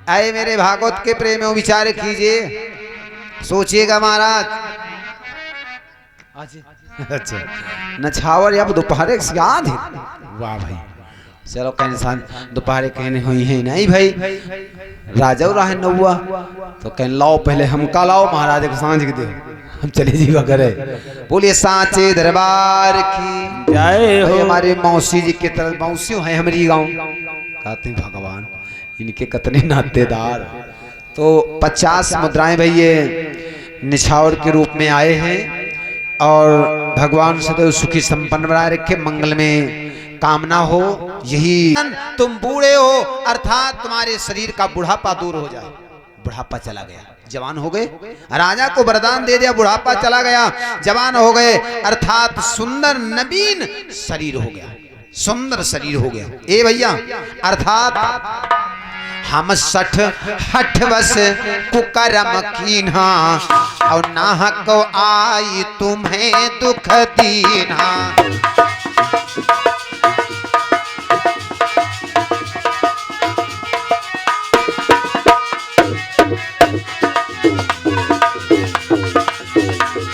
आए मेरे भागवत के प्रेम में विचार कीजिए, सोचिएगा महाराज। अच्छा नछावर अब दोपहर याद है। वाह भाई चलो कहीं इंसान दोपहर कहने हुई है नहीं भाई राजा रहे नौआ तो कहीं लाओ पहले हमका लाओ महाराज को सांझ के दे हम चले जीवा करे। बोलिए सांचे दरबार की जय हो। हमारे मौसी जी के तरफ मौसियों है हमारी गांव कहते हैं भगवान इनके कितने नातेदार। तो 50 मुद्राएं भाई ये निछावर के रूप में आए हैं और भगवान सदैव सुखी संपन्न बनाए रखे, मंगल में कामना हो। यही तुम बूढ़े हो अर्थात तुम्हारे शरीर का बुढ़ापा दूर हो जाए। बुढ़ापा चला गया जवान हो गए, राजा को वरदान दे दिया बुढ़ापा चला गया जवान हो गए अर्थात सुंदर नवीन शरीर हो गया, सुंदर शरीर हो गया। ए भैया अर्थात हम 60 वर्ष कुकरम कीन्हा और नाहक आई तुम्हें दुख दीना।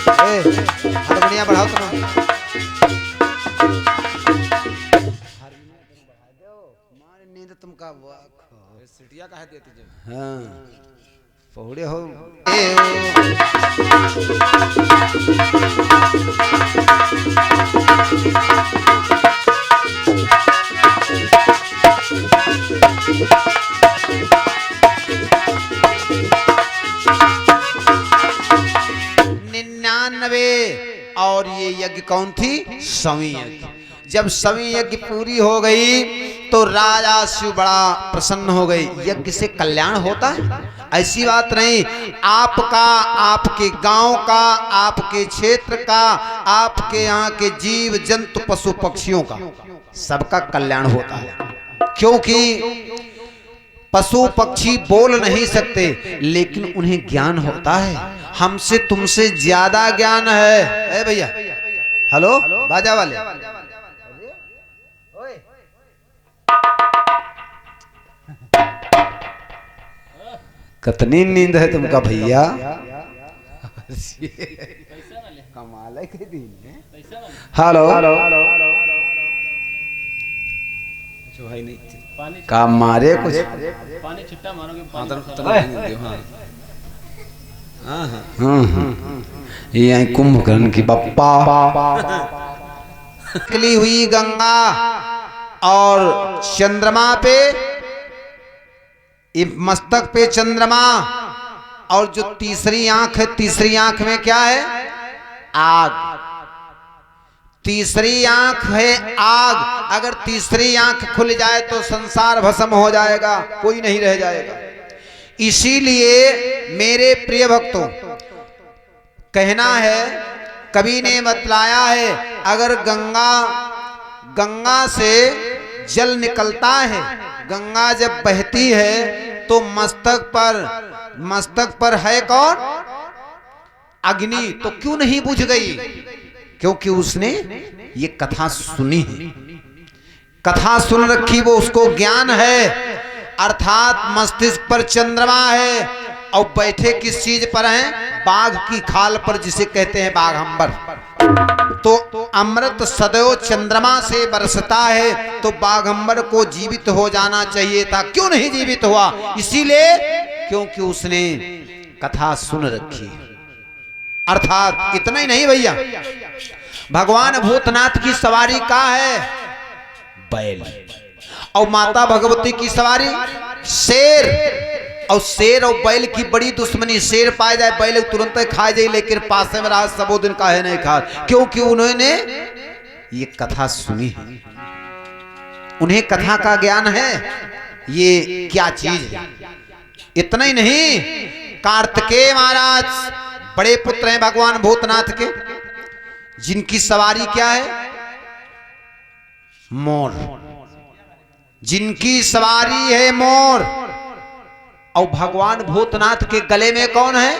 हारमोनिया बढ़ाओ तुम। नींद तुमका सिटिया कह देती जब हाँ पहुड़े हो। और ये यज्ञ कौन थी? सवी यज्ञ। जब सवी यज्ञ पूरी हो गई तो राजा शिव बड़ा प्रसन्न हो गए। यज्ञ से कल्याण होता है ऐसी बात नहीं, आपका आपके गांव का आपके क्षेत्र का आपके यहाँ के जीव जंतु पशु पक्षियों का सबका कल्याण होता है। क्योंकि पशु पक्षी बोल नहीं सकते लेकिन उन्हें ज्ञान होता है, हमसे तुमसे ज्यादा ज्ञान है। भैया हेलो बाजा वाले कितनी नींद है तुमका भैया? कमाल है के दिन। हेलो भाई नहीं का मारे कुछ पानी छिट्टा मारोगे। ये कुंभकर्ण की बप्पा निकली हुई गंगा और चंद्रमा पे मस्तक पे चंद्रमा और जो तीसरी आंख है तीसरी आंख में क्या है? आग। तीसरी आंख है आग। अगर तीसरी आंख खुल जाए तो संसार भस्म हो जाएगा, कोई नहीं रह जाएगा। इसीलिए मेरे प्रिय भक्तों कहना है, कवि ने बतलाया है अगर गंगा से जल निकलता है, गंगा जब बहती है तो मस्तक पर है कौन? अग्नि। तो क्यों नहीं बुझ गई? क्योंकि उसने ये कथा सुनी है, कथा सुन रखी, वो उसको ज्ञान है। अर्थात मस्तिष्क पर चंद्रमा है और बैठे किस चीज पर हैं? बाघ की खाल पर, जिसे कहते हैं बाघंबर। तो अमृत सदैव चंद्रमा से बरसता है, तो बाघंबर को जीवित हो जाना चाहिए था, क्यों नहीं जीवित हुआ? इसीलिए क्योंकि उसने कथा सुन रखी। अर्थात इतना ही नहीं भैया, भगवान भूतनाथ की सवारी का है? बैल। और माता भगवती की सवारी शेर। और शेर और बैल की बड़ी दुश्मनी, शेर पाए जाए बैल तुरंत खा जाए, लेकिन पास में रहा सबो दिन का है नहीं खा, क्योंकि उन्होंने ये कथा सुनी है, उन्हें कथा का ज्ञान है ये क्या चीज है। इतना ही नहीं, कार्तिकेय महाराज बड़े पुत्र हैं भगवान भूतनाथ के, जिनकी सवारी क्या है? मोर। जिनकी सवारी है मोर। और भगवान भूतनाथ के गले में कौन है?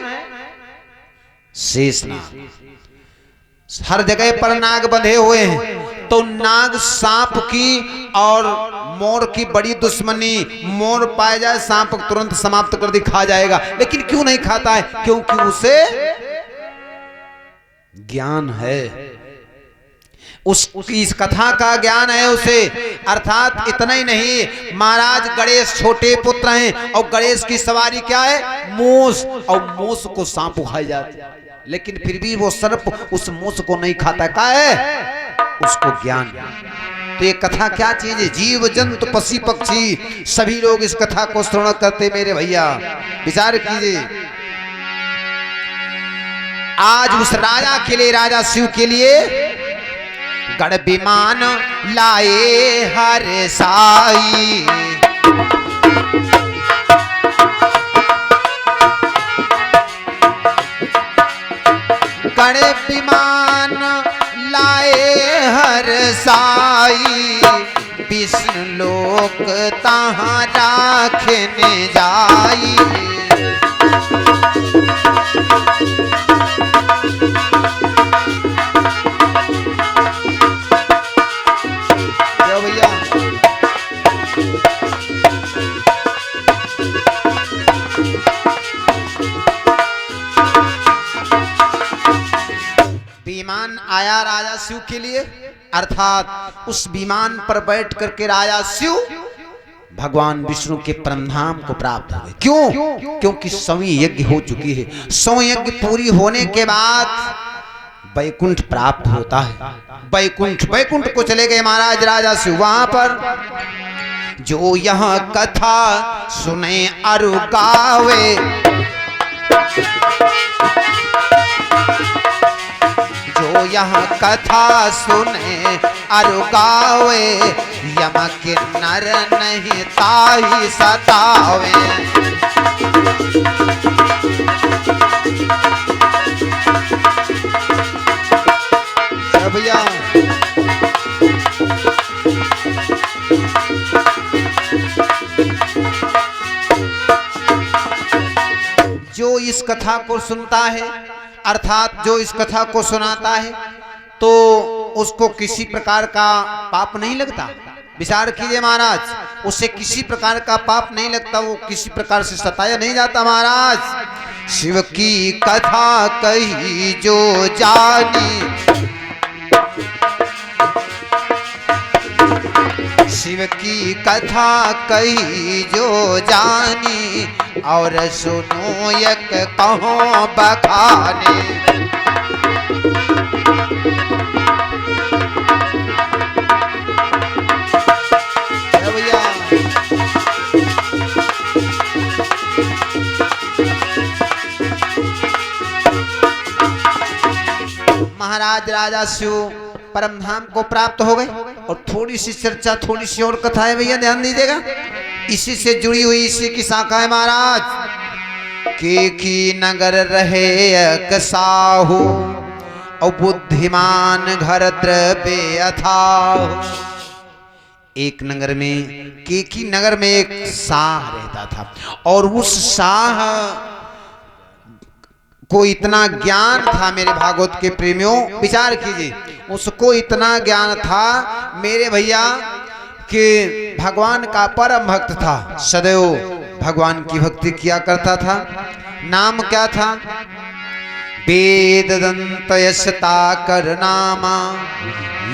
शेषनाग। हर जगह पर नाग बंधे हुए हैं। तो नाग सांप की और मोर की बड़ी दुश्मनी, मोर पाया जाए सांप तुरंत समाप्त कर दी, खा जाएगा, लेकिन क्यों नहीं खाता है? क्योंकि उसे ज्ञान है, उसकी इस कथा का ज्ञान है उसे। अर्थात इतना ही नहीं, महाराज गणेश छोटे पुत्र हैं और गणेश की सवारी क्या है? मूस, और मूस को सांप खाई जाती है, लेकिन फिर भी वो सर्प उस मूस को नहीं खाता। क्या है? उसको ज्ञान। तो ये कथा क्या चीज है? जीव जंतु पशु पक्षी सभी लोग इस कथा को श्रवण करते। मेरे भैया विचार कीजिए, आज उस राजा के लिए, राजा शिव के लिए गढ़ विमान लाए हर साई, गढ़ विमान लाए हर साई, विष्णु लोक तहाँ राखने जाई। विमान आया राजा शिव के लिए, अर्थात उस विमान पर बैठ करके राजा शिव भगवान विष्णु के परमधाम को प्राप्त हुए। क्यों? क्योंकि 100 यज्ञ हो चुकी है। 100 यज्ञ पूरी होने के बाद वैकुंठ प्राप्त होता है। वैकुंठ को चले गए महाराज राजा शिव। वहां पर जो यह कथा सुने अरु गावे, जो यह कथा सुने अरु गावे, यम के नर नहीं ताहि सतावे। भैया जो इस कथा को सुनता है, अर्थात जो इस कथा को सुनाता है, तो उसको किसी प्रकार का पाप नहीं लगता। विचार कीजिए महाराज, उसे किसी प्रकार का पाप नहीं लगता, वो किसी प्रकार से सताया नहीं जाता। महाराज शिव की कथा कही जो जानी, शिव की कथा कही जो जानी, और सुनो यक कहो बखाने। महाराज राजा शिव परमधाम को प्राप्त हो गए। और थोड़ी सी चर्चा, थोड़ी सी और कथा है भैया, ध्यान दीजिएगा, इसी से जुड़ी हुई इसी की शाखा है। महाराज केकी नगर रहे एक साहू, और बुद्धिमान घर द्रव्य अथाहु। एक नगर में, केकी नगर में एक शाह रहता था, और उस शाह को इतना ज्ञान था मेरे भागवत के प्रेमियों, विचार कीजिए, उसको इतना ज्ञान था मेरे भैया कि भगवान का परम भक्त था, सदैव भगवान की भक्ति किया करता था। नाम क्या था? वेद दंत यशता कर नामा,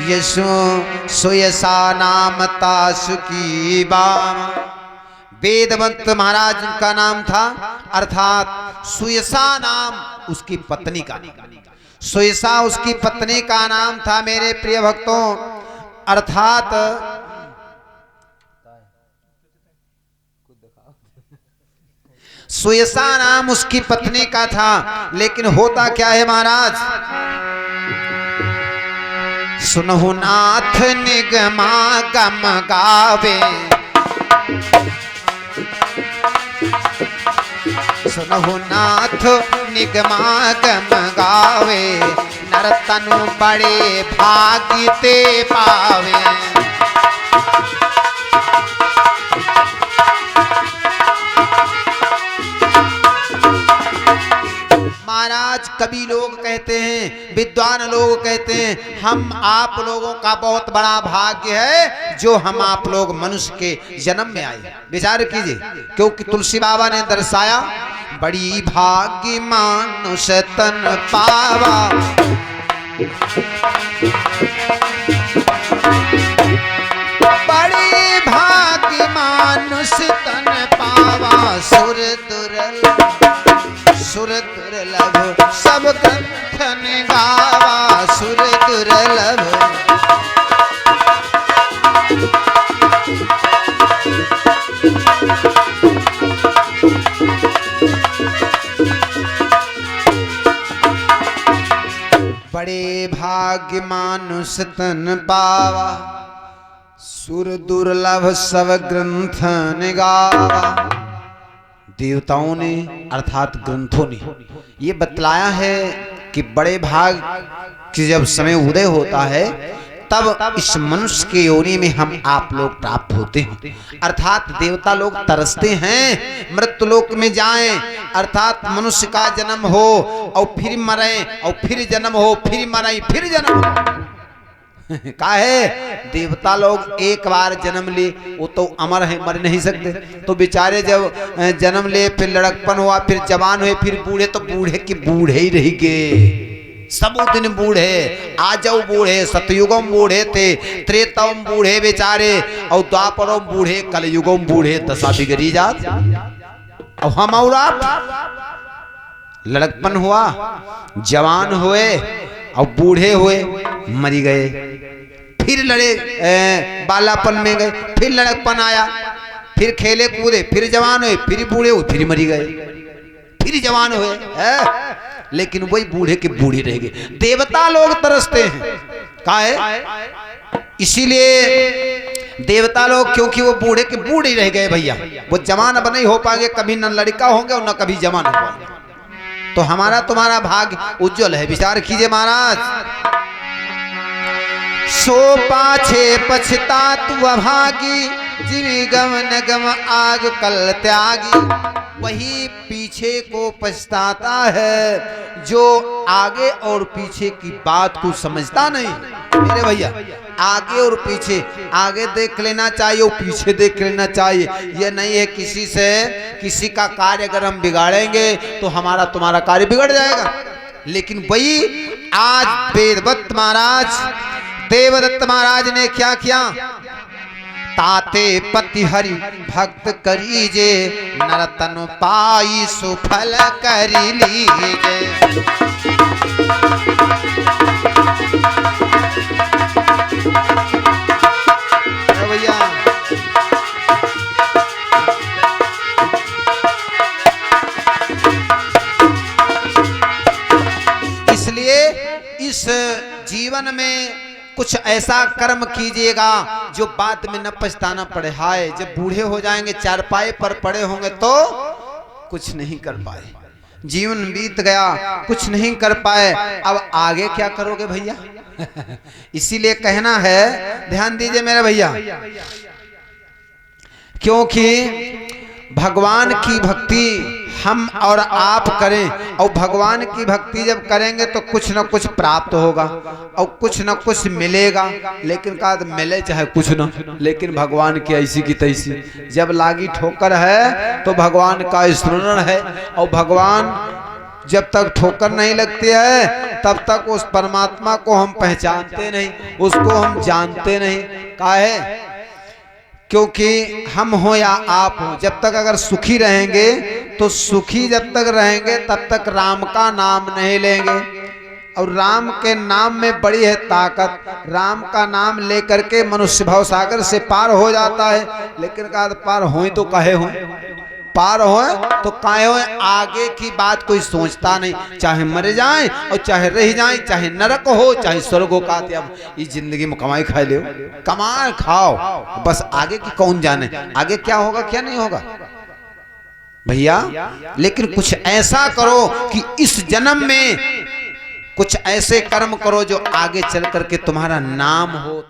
यशो सुयसा नाम तासु की बामा। वेदवंत महाराज का नाम था, अर्थात सुयसा नाम उसकी पत्नी का नाम, सुयसा उसकी पत्नी का नाम था मेरे प्रिय भक्तों। अर्थात सुयसा नाम उसकी पत्नी का था, लेकिन होता क्या है महाराज, सुनहु नाथ निगमा गम गावे, सुनहु नाथ निगमा गम गावे, नरतनु बड़े भागिते पावे। महाराज कवि लोग कहते हैं, विद्वान लोग कहते हैं, हम आप लोगों का बहुत बड़ा भाग्य है जो हम आप लोग मनुष्य के जन्म में आए। विचार कीजिए, क्योंकि तुलसी बाबा ने दर्शाया, बड़ी भाग्य मानुष तन पावा, बड़ी भाग्य मानुष तन पावा, सुर दुर्लभ सब ग्रंथन गावा, सुर दुर्लभ। बड़े भाग्य मानुष तन पावा, सुर दुर्लभ सब ग्रंथन गावा। देवताओं ने अर्थात ग्रंथों ने ये बतलाया है कि बड़े भाग की जब समय उदय होता है तब इस मनुष्य के योनि में हम आप लोग प्राप्त होते हैं। अर्थात देवता लोग तरसते हैं मृत्यु लोक में जाएं, अर्थात मनुष्य का जन्म हो और फिर मरे और फिर जन्म हो, फिर मरे फिर जन्म हो। काहे? देवता लोग एक बार जन्म ले वो तो अमर है, मर नहीं सकते। तो बेचारे जब जन्म ले, फिर लड़कपन हुआ, फिर जवान हुए, फिर बूढ़े, तो बूढ़े के बूढ़े ही रह गए। सब दिन बूढ़े, आजऊ बूढ़े, सतयुगम बूढ़े थे, त्रेताओं बूढ़े बेचारे, और द्वापरों बूढ़े, कलयुगम बूढ़े, दशा बिगड़ी जात। और हम और आप लड़कपन हुआ, जवान हुए और बूढ़े हुए, मरी गए, फिर लड़े, बालापन में गए, फिर लड़कपन आया, फिर खेले कूदे, फिर जवान हुए, फिर बूढ़े हुए, फिर मरी गए, फिर जवान हुए, लेकिन वही बूढ़े के बूढ़े रह गए। देवता लोग तरसते हैं, काहे? इसीलिए देवता लोग, क्योंकि वो बूढ़े के बूढ़े रह गए भैया, वो जवान अब नहीं हो पाएंगे, कभी न लड़का होंगे और न कभी जवान हो पाएंगे। तो हमारा तुम्हारा भाग्य उज्जवल है। विचार कीजिए महाराज, सो पाछे पछतात अभागी, जीवी गम नगम आग कल त्यागी। वही पीछे को पछताता है जो आगे और पीछे की बात को समझता नहीं। मेरे भैया, आगे और पीछे, आगे देख लेना चाहिए और पीछे देख लेना चाहिए। यह नहीं है किसी का कार्य अगर हम बिगाड़ेंगे तो हमारा तुम्हारा कार्य बिगड़ जाएगा। लेकिन वही आज वेदवत्त महाराज, देवदत्त महाराज ने क्या किया? ताते पति हरि भक्त करीजे, नरतन पाई सुफल करी लीजे। भैया इसलिए इस जीवन में कुछ ऐसा कर्म कीजिएगा जो बाद में न पछताना पड़े। हाय, जब बूढ़े हो जाएंगे, चारपाई पर पड़े होंगे तो कुछ नहीं कर पाए, जीवन बीत गया, कुछ नहीं कर पाए, अब आगे क्या करोगे भैया? इसीलिए कहना है, ध्यान दीजिए मेरे भैया, क्योंकि भगवान की भक्ति हम और आप करें, और भगवान की भक्ति जब करेंगे तो कुछ न कुछ प्राप्त होगा और कुछ न कुछ मिलेगा। लेकिन का मिले चाहे कुछ न, लेकिन भगवान की ऐसी की तैसी, जब लागी ठोकर है तो भगवान का स्मरण है, और भगवान जब तक ठोकर नहीं लगती है तब तक उस परमात्मा को हम पहचानते नहीं, उसको हम जानते नहीं। काहे? क्योंकि हम हो या आप हो, जब तक अगर सुखी रहेंगे तो सुखी जब तक रहेंगे तब तक राम का नाम नहीं लेंगे, और राम के नाम में बड़ी है ताकत। राम का नाम लेकर के मनुष्य भव सागर से पार हो जाता है। लेकिन का पार हो तो काहे हो, पार हो तो काहे हो, आगे की बात कोई सोचता नहीं। चाहे मर जाए और चाहे रह जाए, चाहे नरक हो चाहे स्वर्ग हो, का अब इस जिंदगी में कमाई खाए ले, कमा खाओ, बस आगे की कौन जाने, आगे क्या होगा क्या नहीं होगा भैया। लेकिन कुछ ऐसा करो कि इस जन्म में कुछ ऐसे कर्म करो जो आगे चल करके तुम्हारा नाम हो।